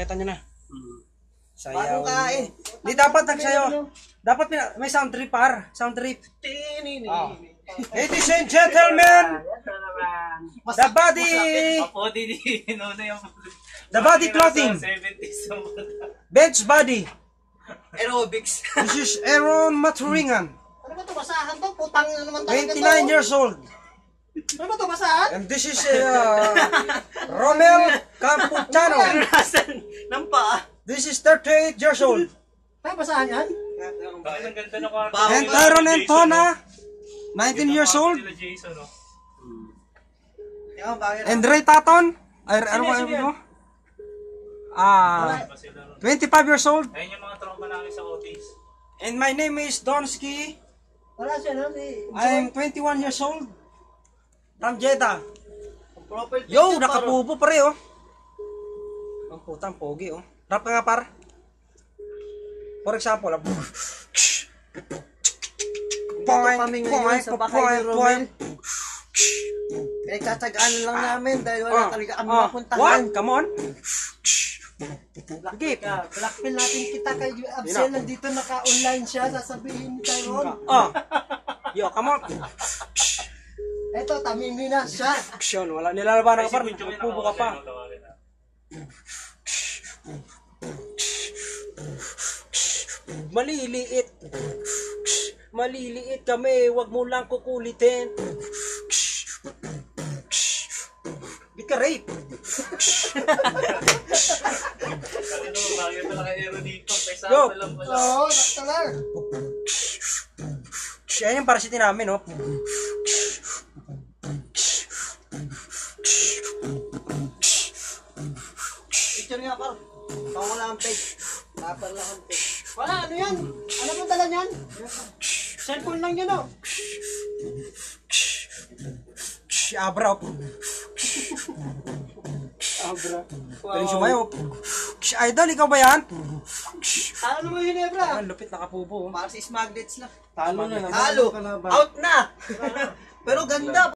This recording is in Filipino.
nakita nyo na. Sayaw. Bagong kain. Di dapat nagsayaw. Dapat may sound trip par. Sound trip. Ladies and gentlemen, the body clothing, bench body. Aerobics. This is Aaron Maturingan, Ano ba ito? Basahan to? Putang na naman talaga 29 years old. Ano ba ito? Basahan? And this is Romel Campuchano. Nang pa. This is 38 years old. Ay, basahan yan? And Tyron Antona, 19 years old. And Ray Taton, ano ba ito? 25 years old. Ayun yung mga tropa namin sa Otis. And my name is Donsky. Wala siya, no? I'm 21 years old. From Jeddah. Profile Yo, nakapupo pare oh. Ang putang pogi oh. Rap ka nga par. For example, Pinagtatagaan lang namin dahil wala talaga kami mapuntahan. What? Come on. Blackmail natin kita kay Absel. Nandito naka-online siya. Sasabihin ni Tyrone. Yo, come on. Eto, tamimi na siya. Action, wala nilalabanan ka par. Magpupo ka pa. Maliliit. Maliliit kami, wag mo lang kukulitin. Di ka rape. Yo. Oo, naktalar. Siya yung parasitin namin, no? Picture nga par. Wala ang page. Tapar lang ang page. Wala, ano yan? Ano pong dala niyan? Cellphone lang yan, oh. Abra. Abra. Pwede sumayo. Idol, ikaw ba yan? Talo mo yun, Ebra. Lupit nakapupo. Para si Smaglets lang. Talo na naman. Talo. Out na. Pero ganda.